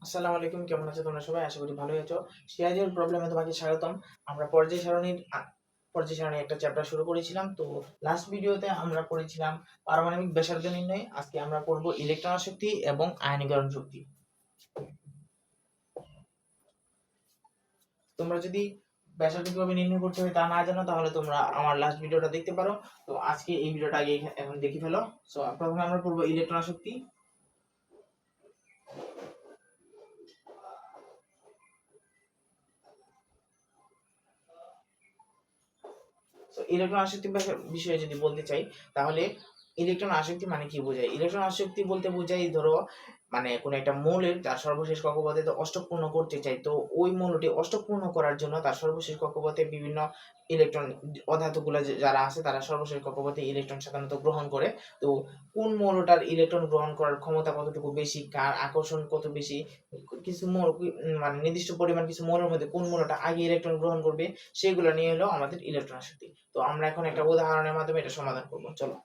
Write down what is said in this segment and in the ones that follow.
আসসালামু আলাইকুম, কেমন আছো তোমরা সবাই? আশা করি ভালোই আছো। সিরাজুল প্রবলেমে তোমাকে স্বাগতম। আমরা পর্যায় সারণীর একটা চ্যাপ্টার শুরু করেছিলাম। তো লাস্ট ভিডিওতে আমরা পড়েছিলাম পারমাণবিক ব্যাসার্ধ নির্ণয়। আজকে আমরা পড়বো ইলেকট্রন শক্তি এবং আয়নীকরণ শক্তি। তোমরা যদি ব্যাসার্ধ কিভাবে নির্ণয় করতে হয় তা না জানো, তাহলে তোমরা আমার লাস্ট ভিডিওটা দেখতে পারো। তো আজকে এই ভিডিওটা আগে এখন দেখে ফেলো। সো প্রথমে আমরা পড়বো ইলেকট্রন শক্তি। ইলেকট্রন আসক্তি বিষয়ে যদি বলতে চাই, তাহলে ইলেকট্রন আসক্তি মানে কি বোঝায়? ইলেকট্রন আসক্তি বলতে বোঝায়, ধরো মানে কোন একটা মৌলের তার সর্বশেষ কক্ষপথে তো অষ্টক পূর্ণ করতে চাই, তো ওই মৌলটি অষ্টক পূর্ণ করার জন্য তার সর্বশেষ কক্ষপথে বিভিন্ন ইলেকট্রন অধাতুগুলো যারা আছে তারা সর্বশেষ কক্ষপথে ইলেকট্রন সাধারণত গ্রহণ করে। তো কোন মৌলটার ইলেকট্রন গ্রহণ করার ক্ষমতা কতটুকু বেশি, কার আকর্ষণ কত বেশি, কিছু মৌল মানে নির্দিষ্ট পরিমাণ কিছু মৌলের মধ্যে কোন মৌলটা আগে ইলেকট্রন গ্রহণ করবে, সেগুলো নিয়ে হলো আমাদের ইলেকট্রন আসক্তি। তো আমরা এখন একটা উদাহরণের মাধ্যমে এটা সমাধান করব, চলো।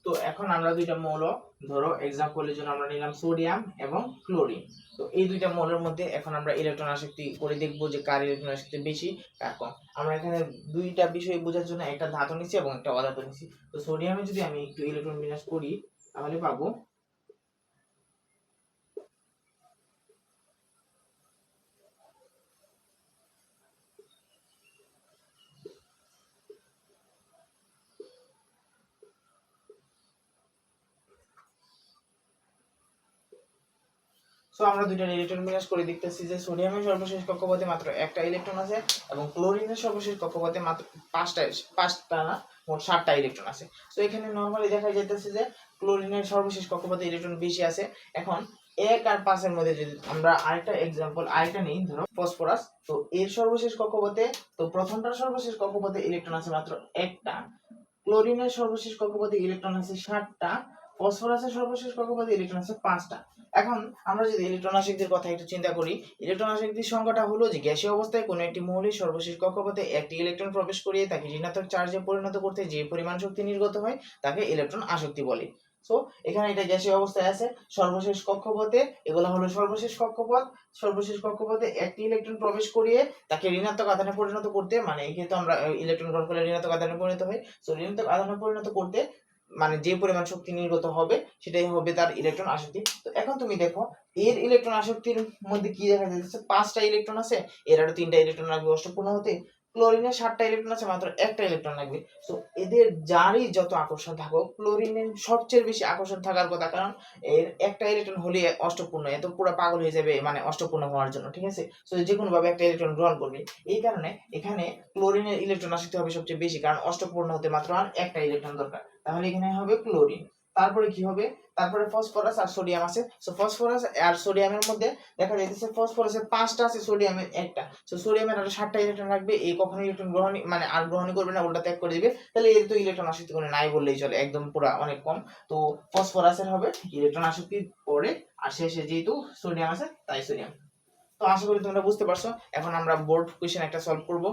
তো এখন আমরা দুইটা মৌল, ধরো এক্সাম্পলের জন্য আমরা নিলাম সোডিয়াম এবং ক্লোরিন। তো এই দুইটা মৌলের মধ্যে এখন আমরা ইলেকট্রন আসক্তি করে দেখব যে কার ইলেকট্রন আসক্তি বেশি, কার কম। আমরা এখানে দুইটা বিষয় বোঝার জন্য একটা ধাতু নিচ্ছি এবং একটা অধাতু নিচ্ছি। তো সোডিয়ামে যদি আমি একটু ইলেকট্রন বিন্যাস করি, তাহলে পাবো আমরা দুইটার ইলেকট্রন বিন্যাস করে দেখতেছি যে সোডিয়ামের সর্বশেষ কক্ষপথে মাত্র একটা ইলেকট্রন আছে এবং ক্লোরিনের সর্বশেষ কক্ষপথে মাত্র পাঁচটা না, মোট 7টা ইলেকট্রন আছে। তো এখানে নরমালি দেখা যাইতেছে যে ক্লোরিনের সর্বশেষ কক্ষপথে ইলেকট্রন বেশি আছে। এখন 1 আর 5 এর মধ্যে যদি আমরা আরেকটা নেই, ধরো ফসফরাস। তো এর সর্বশেষ কক্ষপথে, তো প্রথমটার সর্বশেষ কক্ষপথে ইলেকট্রন আছে মাত্র একটা, ক্লোরিনের সর্বশেষ কক্ষপথে ইলেকট্রন আছে 7টা, ফসফরাসের সর্বশেষ কক্ষপথে ইলেকট্রন আছে 5টা। এখন আমরা যদি ইলেকট্রন আসক্তির কথা একটু চিন্তা করি, ইলেকট্রন আসক্তির সংজ্ঞাটা হলো যে গ্যাসীয় অবস্থায় কোনো একটি মৌলের সর্বশেষ কক্ষপথে একটি ইলেকট্রন প্রবেশ করিয়ে তাকে ঋণাত্মক চার্জে পরিণত করতে যে পরিমাণ শক্তি নির্গত হয় তাকে ইলেকট্রন আসক্তি বলে। সো এখানে এটা গ্যাসীয় অবস্থায় আছে সর্বশেষ কক্ষপথে, এগুলো হলো সর্বশেষ কক্ষপথে একটি ইলেকট্রন প্রবেশ করিয়ে তাকে ঋণাত্মক আধানে পরিণত করতে, মানে এই ক্ষেত্রে আমরা ইলেকট্রন গ্রহণ করলে ঋণাত্মক আধানে পরিণত হয়। সো ঋণাত্মক আধানে পরিণত করতে মানে যে পরিমাণ শক্তি নির্গত হবে সেটাই হবে তার ইলেকট্রন আসক্তি। তো এখন তুমি দেখো এর ইলেকট্রন আসক্তির মধ্যে কি দেখা যাচ্ছে, 5টা ইলেকট্রন আছে, এর আরো 3টা ইলেকট্রন লাগবে অষ্টপূর্ণ হতে। ক্লোরিনের 7টা ইলেকট্রন আছে, মাত্র একটা ইলেকট্রন লাগবে। তো এদের যারই যত আকর্ষণ থাকুক, ক্লোরিনের সবচেয়ে বেশি আকর্ষণ থাকার কথা, কারণ এর একটা ইলেকট্রন হলে অষ্টপূর্ণ, এত পুরো পাগল হয়ে যাবে মানে অষ্টপূর্ণ হওয়ার জন্য, ঠিক আছে? তো যে কোনো ভাবে একটা ইলেকট্রন গ্রহণ করবে। এই কারণে এখানে ক্লোরিনের ইলেকট্রন আসক্তি হবে সবচেয়ে বেশি, কারণ অষ্টপূর্ণ হতে মাত্র আর একটা ইলেকট্রন দরকার। তাহলে এখানে হবে ক্লোরিন। তারপরে কি হবে, তারপরে ফসফরাস আর সোডিয়াম আছে। সো ফসফরাস আর সোডিয়ামের মধ্যে দেখা যাইতেছে ফসফরাসের 5টা আছে, সোডিয়ামের একটা। সো সোডিয়ামের আরো 7টা ইলেকট্রন রাখবে, এই কখনো ইলেকট্রন গ্রহণ মানে আর গ্রহণই করবে না, উল্টা ত্যাগ করে দিবে। তাহলে এর তো ইলেকট্রন আসক্তি কোনো নাই বললেই চলে, একদম পুরা অনেক কম। তো ফসফরাসের হবে ইলেকট্রন আসক্তি পরে, আর শেষে যেহেতু সোডিয়াম আছে তাই সোডিয়াম। তো আশা করি তোমরা বুঝতে পারছো। এখন আমরা বোর্ড কোশ্চেন একটা সলভ করব।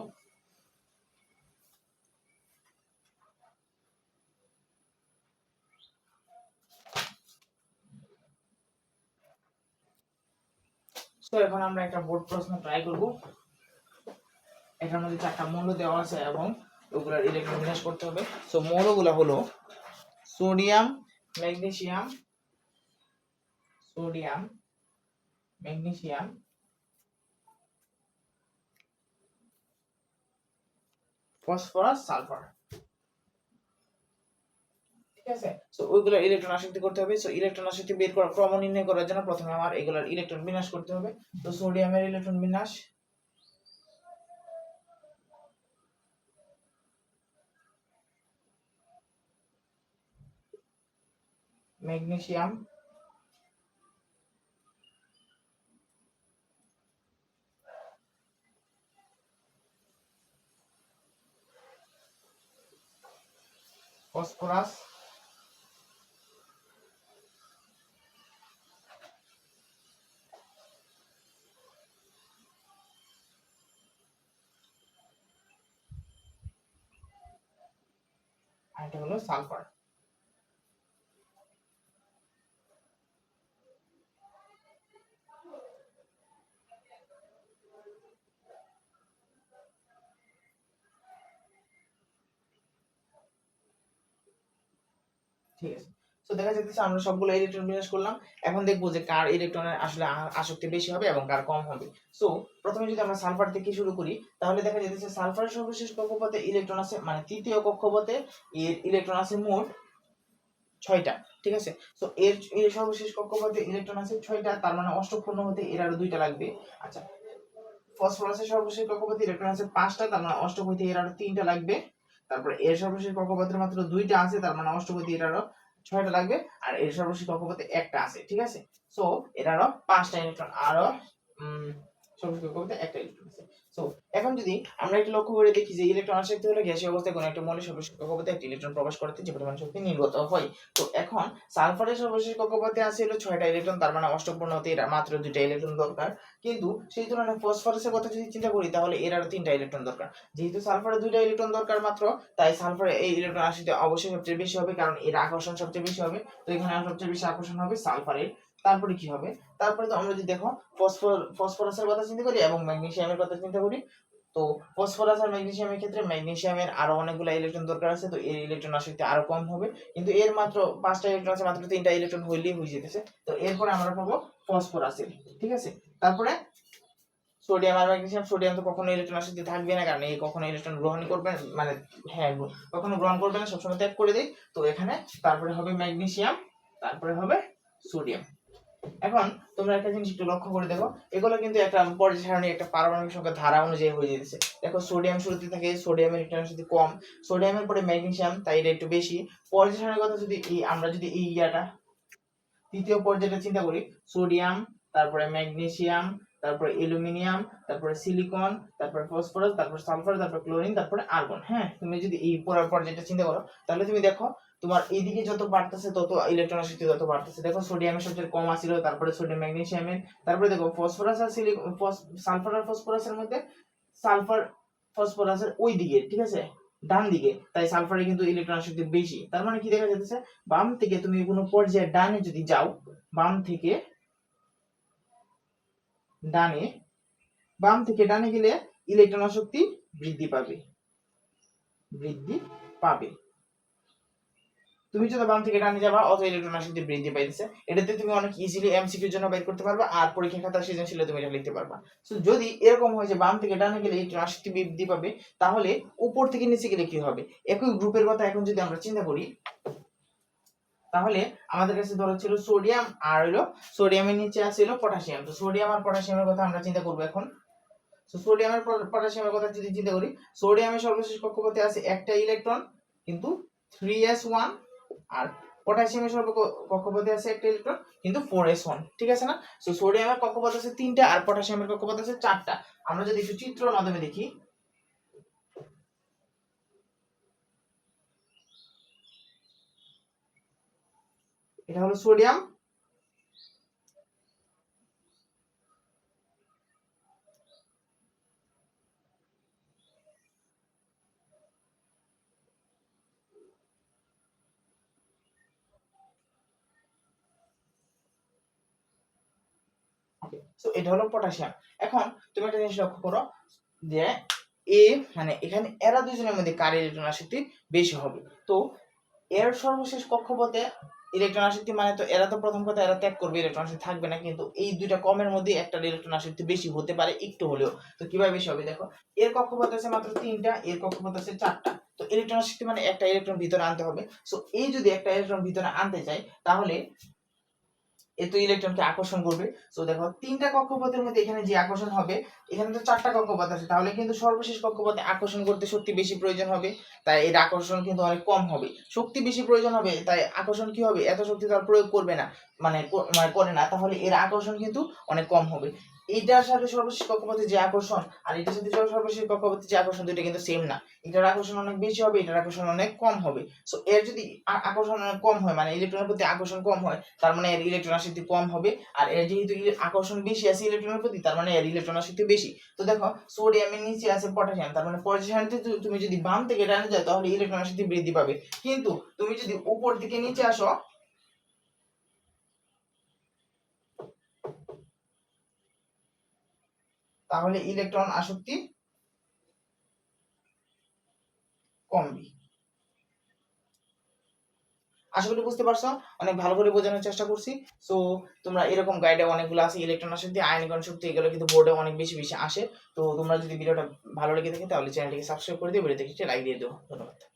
তো এখন আমরা একটা বোর্ড প্রশ্ন ট্রাই করব। এখানে মধ্যে 4টা মৌল দেওয়া আছে এবং ওগুলোর ইলেকট্রন বিন্যাস করতে হবে। সো মৌলগুলো হলো sodium, magnesium, sodium, magnesium, phosphorus, sulphur. ঠিক আছে? সো ওইগুলো ইলেকট্রন আসক্তি করতে হবে। সো ইলেকট্রন আসক্তি বের করার ক্রম নির্ণয় করার জন্য প্রথমে আমার এগুলোর ইলেকট্রন বিন্যাস করতে হবে। তো সোডিয়ামের ইলেকট্রন বিন্যাস, ম্যাগনেসিয়াম, ফসফরাস, আর এটা হলো সালফার। ঠিক আছে। তো দেখা যাচ্ছে আমরা সবগুলো ইলেকট্রন বিন্যাস করলাম। এখন দেখবো যে কার ইলেকট্রনের আসলে আসক্তি বেশি হবে এবং কার কম হবে। সো প্রথমে যদি আমরা সালফার থেকে শুরু করি, তাহলে দেখা যাচ্ছে সালফারের সর্বশেষ কক্ষপথে ইলেকট্রন আছে, মানে তৃতীয় কক্ষপথে এর ইলেকট্রন আছে মোট 6টা। ঠিক আছে। সো এর সর্বশেষ কক্ষপথে ইলেকট্রন আছে 6টা, তার মানে অষ্টক পূর্ণ হতে এর আরো 2টা লাগবে। আচ্ছা, ফসফরাসের সর্বশেষ কক্ষপথে ইলেকট্রন আছে 5টা, তার মানে অষ্টক হইতে এর আরো 3টা লাগবে। তারপরে এর সর্বশেষ কক্ষপথে মাত্র 2টা আছে, তার মানে অষ্টক হইতে এর আরো 6টা লাগবে। আর এর সর্বশেষ কক্ষপথে একটা আছে। ঠিক আছে। সো এর আরো 5টা ইলেকট্রন, আরো সর্বশেষ কক্ষপথে একটা ইলেকট্রন আছে। সো এখন যদি আমরা একটু লক্ষ্য করে দেখি যে ইলেকট্রন আসক্তি হলে গ্যাসীয় অবস্থায় কোনো একটা মৌলের সর্বশেষ কক্ষপথে একটা ইলেকট্রন প্রবেশ করতে যে পরিমাণ শক্তি নির্গত হয়। তো এখন সালফারের সর্বশেষ কক্ষপথে আছে হলো 6টা ইলেকট্রন, তার মানে অষ্টক পূর্ণ হতে এর মাত্র 2টা ইলেকট্রন দরকার। কিন্তু সেই তুলনায় ফসফরাসের কথা যদি চিন্তা করি, তাহলে এর আরো 3টা ইলেকট্রন দরকার। যেহেতু সালফারের 2টা ইলেকট্রন দরকার মাত্র, তাই সালফারের এই ইলেকট্রন আসক্তি অবশ্যই সবচেয়ে বেশি হবে, কারণ এর আকর্ষণ সবচেয়ে বেশি হবে। তো এখানে সবচেয়ে বেশি আকর্ষণ হবে সালফারের। তারপরে কি হবে? তারপরে তো আমরা যদি দেখো ফসফরাসের কথা চিন্তা করি এবং ম্যাগনেসিয়ামের কথা চিন্তা করি, তো ফসফরাস আর ম্যাগনেসিয়ামের ক্ষেত্রে ম্যাগনেসিয়ামের আরো অনেকগুলো ইলেকট্রন দরকার আছে, তো এর ইলেকট্রন আসক্তি আরো কম হবে। কিন্তু এর মাত্র 5টা ইলেকট্রন আছে, মাত্র 3টা ইলেকট্রন হইলেই হয়ে যেতেছে। তো এরপরে আমরা পাবো ফসফরাসের। ঠিক আছে। তারপরে সোডিয়াম আর ম্যাগনেসিয়াম, সোডিয়াম তো কখনো ইলেকট্রন আসক্তি থাকবে না, কারণ এই কখনো ইলেকট্রন গ্রহণ করবে মানে হ্যাঁ কখনো গ্রহণ করবে না, সবসময় ত্যাগ করে দেয়। তো এখানে তারপরে হবে ম্যাগনেসিয়াম, তারপরে হবে সোডিয়াম। এখন তোমরা একটা জিনিস একটু লক্ষ্য করে দেখো, এগুলো কিন্তু একটা পর্যায় সারণী, একটা পারমাণবিক সংখ্যা ধারা অনুযায়ী হয়ে যেতেছে। দেখো সোডিয়াম শুরুতে থাকে, সোডিয়ামের ইলেকট্রন আসক্তি কম, সোডিয়ামের পরে ম্যাগনেসিয়াম, তাই এটা একটু বেশি। পর্যায় সারণীর কথা যদি আমরা যদি এই ইয়াটা তৃতীয় পর্যায়টা চিন্তা করি, সোডিয়াম, তারপরে ম্যাগনেসিয়াম, তারপরে অ্যালুমিনিয়াম, তারপরে সিলিকন, তারপরে ফসফরাস, তারপরে সালফার, তারপরে ক্লোরিন, তারপরে আর্গন। হ্যাঁ, তুমি যদি এই পুরো পর্যায়টা চিন্তা করো, তাহলে তুমি দেখো তোমার এইদিকে যত বাড়তেছে তত ইলেকট্রন আসক্তি তত বাড়তেছে। দেখো সোডিয়ামের সবচেয়ে কম আছিল, তারপরে সোডিয়াম ম্যাগনেসিয়ামের, তারপরে দেখো ফসফরাস আর সালফার আর ফসফরাসের মধ্যে সালফার ফসফরাসের ওই দিকে, ঠিক আছে, ডান দিকে, তাই সালফারে কিন্তু ইলেকট্রন আসক্তি বেশি। তার মানে কি দেখা যাচ্ছে, বাম থেকে তুমি কোনো পর্যায়ে ডানে যদি যাও, বাম থেকে ডানে, বাম থেকে ডানে গেলে ইলেকট্রন আসক্তি বৃদ্ধি পাবে, বৃদ্ধি পাবে। তুমি যত বাম থেকে ডানে যাবা অত ইলেকট্রন আসক্তি বৃদ্ধি পাইতেছে। এটাতে তুমি অনেক ইজিলি এমসিকিউর জন্য বের করতে পারবা, আর পরীক্ষা খাতা সৃজনশীলে তুমি এটা লিখতে পারবা। সো যদি এরকম হয় যে বাম থেকে ডানে গেলে ইলেকট্রন আসক্তি বৃদ্ধি পাবে, তাহলে উপর থেকে নিচে গেলে কি হবে? একই গ্রুপের কথা এখন যদি আমরা চিন্তা করি, তাহলে আমাদের কাছে ধরো ছিল সোডিয়াম, আর হলো সোডিয়ামের নিচে আছে হলো পটাশিয়াম। তো সোডিয়াম আর পটাশিয়ামের কথা আমরা চিন্তা করব এখন। তো সোডিয়াম আর পটাশিয়ামের কথা যদি চিন্তা করি, সোডিয়ামের সর্বশেষ কক্ষপথে আছে একটা ইলেকট্রন কিন্তু 3s1, আর পটাশিয়ামের কক্ষপথে আছে একটা ইলেকট্রন কিন্তু 4s1। ঠিক আছে না? সো সোডিয়ামের কক্ষপথ আছে 3টা আর পটাশিয়ামের কক্ষপথ আছে 4টা। আমরা যদি একটু চিত্রের মাধ্যমে দেখি, এটা হলো সোডিয়াম, সো এটা হলো পটাশিয়াম। এখন তুমি একটা জিনিস লক্ষ্য করো যে এ মানে এখানে এরা দুজনের মধ্যে কার ইলেকট্রন আসক্তি বেশি হবে। তো এর সর্বশেষ কক্ষপথে ইলেকট্রন আসক্তি মানে তো এরা তো প্রথম কথা এরা ত্যাগ করবে, ইলেকট্রন আসক্তি থাকবে না, কিন্তু এই দুইটা কমের মধ্যে একটা ইলেকট্রন আসক্তি বেশি হতে পারে একটু হলেও। তো কিভাবে বেশি হবে দেখো, এর কক্ষপথ আছে মাত্র 3টা, এর কক্ষপথ আছে 4টা। তো ইলেকট্রন আসক্তি মানে একটা ইলেকট্রন ভিতরে আনতে হবে। সো এই যদি একটা ইলেকট্রন ভিতরে আনতে চাই, তাহলে এত ইলেকট্রনকে আকর্ষণ করবে। সো দেখো 3টা কক্ষপথের মধ্যে এখানে যে আকর্ষণ হবে, এখানে তো 4টা কক্ষপথ আছে, তাহলে কিন্তু সর্বশেষ কক্ষপথে আকর্ষণ করতে শক্তি বেশি প্রয়োজন হবে, তাই এর আকর্ষণ কিন্তু অনেক কম হবে। শক্তি বেশি প্রয়োজন হবে, তাই আকর্ষণ কি হবে, এত শক্তি তার প্রয়োগ করবে না, মানে করে না, তাহলে এর আকর্ষণ কিন্তু অনেক কম হবে। এইটার সাথে সর্বশেষ কক্ষপথে যে আকর্ষণ আর এটার সাথে সর্বশেষ কক্ষপথে যে আকর্ষণ, দুইটা কিন্তু সেম না। এটার আকর্ষণ অনেক বেশি হবে, এটার আকর্ষণ অনেক কম হবে। সো এর যদি আকর্ষণ অনেক কম হয়, মানে ইলেকট্রনের প্রতি আকর্ষণ কম হয়, তার মানে এর ইলেকট্রন আসক্তি কম হবে। আর এর যেহেতু আকর্ষণ বেশি আছে ইলেকট্রনের প্রতি, তার মানে এর ইলেকট্রন আসক্তি বেশি। তো দেখো সোডিয়ামের নিচে আছে পটাশিয়াম, তার মানে পটাশিয়ামতে তুমি যদি বাম থেকে ডানে যাও তাহলে ইলেকট্রন আসক্তি বৃদ্ধি পাবে, কিন্তু তুমি যদি উপর থেকে নিচে আসো তাহলে ইলেকট্রন আসক্তি কমবে। আশা করি বুঝতে পারছো, অনেক ভালো করে বোঝানোর চেষ্টা করছি। সো তোমরা এরকম গাইডে অনেকগুলো আছে, ইলেকট্রন শক্তি, আয়নীকরণ শক্তি, এগুলো কিন্তু বোর্ডে অনেক বেশি বেশি আসে। তো তোমরা যদি ভিডিওটা ভালো লেগে থাকে তাহলে চ্যানেলটিকে সাবস্ক্রাইব করে দিও, ভিডিওতে একটি লাইক দিয়ে দিও। ধন্যবাদ।